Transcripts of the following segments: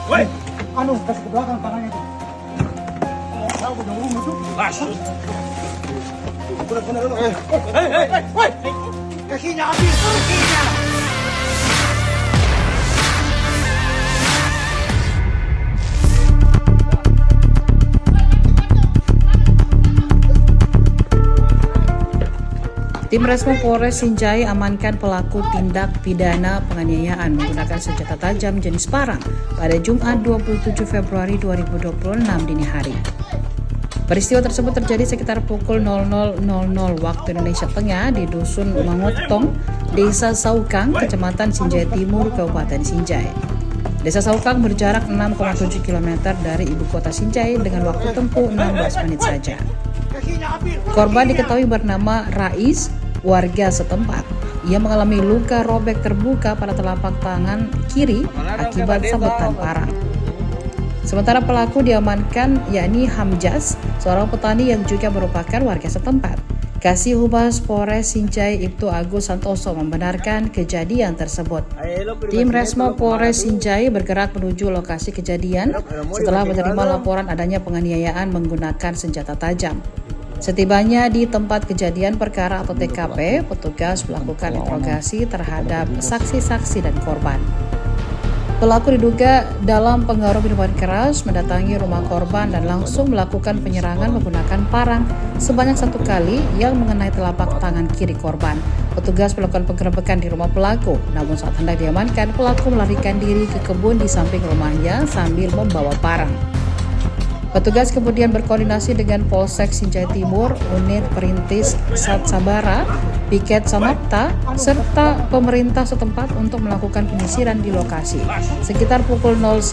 Woi, anu kasih ke belakang tangannya itu. Tahu udah umum itu. Masuk. Benar-benar. Woi. Kakinya habis, kakinya. Tim Resmo Polres Sinjai amankan pelaku tindak pidana penganiayaan menggunakan senjata tajam jenis parang pada Jumat 27 Februari 2026 dini hari. Peristiwa tersebut terjadi sekitar pukul 00.00 waktu Indonesia Tengah di Dusun Mangotong, Desa Saukang, Kecamatan Sinjai Timur, Kabupaten Sinjai. Desa Saukang berjarak 6,7 km dari ibu kota Sinjai dengan waktu tempuh 16 menit saja. Korban diketahui bernama Rais, warga setempat. Ia mengalami luka robek terbuka pada telapak tangan kiri akibat sabetan parang. Sementara pelaku diamankan yakni Hamjas, seorang petani yang juga merupakan warga setempat. Kasih Humas Polres Sinjai Ibtu Agus Santoso membenarkan kejadian tersebut. Tim Resmo Polres Sinjai bergerak menuju lokasi kejadian setelah menerima laporan adanya penganiayaan menggunakan senjata tajam. Setibanya di tempat kejadian perkara atau TKP, petugas melakukan interogasi terhadap saksi-saksi dan korban. Pelaku diduga dalam pengaruh minuman keras mendatangi rumah korban dan langsung melakukan penyerangan menggunakan parang sebanyak 1 kali yang mengenai telapak tangan kiri korban. Petugas melakukan penggerebekan di rumah pelaku, namun saat hendak diamankan, pelaku melarikan diri ke kebun di samping rumahnya sambil membawa parang. Petugas kemudian berkoordinasi dengan Polsek Sinjai Timur, Unit Perintis Satsabara, Piket Samapta, serta pemerintah setempat untuk melakukan penyisiran di lokasi. Sekitar pukul 01.00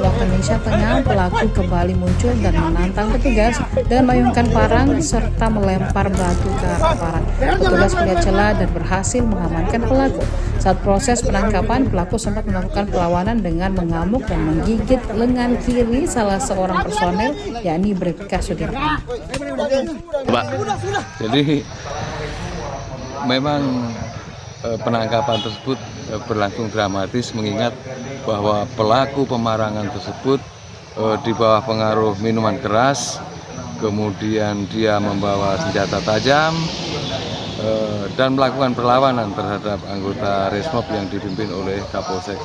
waktu Indonesia Tengah, pelaku kembali muncul dan menantang petugas dengan mayungkan parang serta melempar batu ke arah parang. Petugas melihat celah dan berhasil mengamankan pelaku. Saat proses penangkapan, pelaku sempat melakukan perlawanan dengan mengamuk dan menggigit lengan kiri salah seorang personel, yakni Bribka Sudirman. Pak, jadi memang penangkapan tersebut berlangsung dramatis mengingat bahwa pelaku pemarangan tersebut di bawah pengaruh minuman keras, kemudian dia membawa senjata tajam dan melakukan perlawanan terhadap anggota Resmob yang dipimpin oleh Kapolsek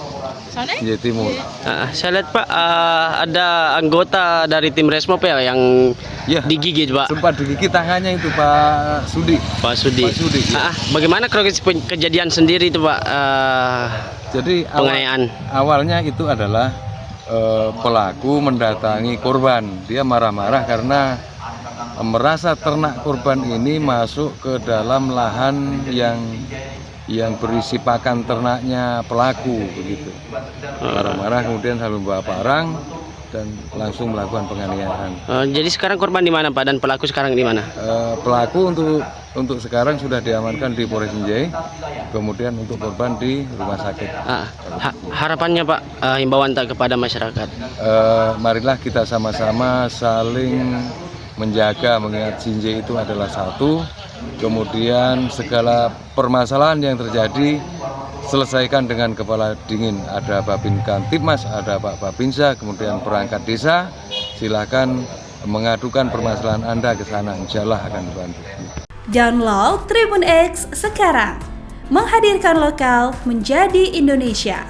Sinjai Timur. Saya lihat Pak, ada anggota dari tim Resmob ya yang digigit Pak. Sempat digigit tangannya itu Pak Sudi. Pak Sudi. Ya. Bagaimana kronologis kejadian sendiri itu Pak? Jadi penganiayaan. Awalnya itu adalah pelaku mendatangi korban. Dia marah-marah karena merasa ternak korban ini masuk ke dalam lahan yang berisi pakan ternaknya pelaku begitu. Marah-marah kemudian sambil membawa parang dan langsung melakukan penganiayaan. Jadi sekarang korban di mana Pak dan pelaku sekarang di mana? Pelaku untuk sekarang sudah diamankan di Polres Sinjai, kemudian untuk korban di rumah sakit. Harapannya Pak, himbauan tak kepada masyarakat? Marilah kita sama-sama saling menjaga, mengingat Sinjai itu adalah satu, kemudian segala permasalahan yang terjadi selesaikan dengan kepala dingin. Ada Babinkan Tipmas, ada Pak Babinsa, kemudian perangkat desa, silakan mengadukan permasalahan Anda ke sana, insya Allah akan dibantu. Download Tribun X sekarang, menghadirkan lokal menjadi Indonesia.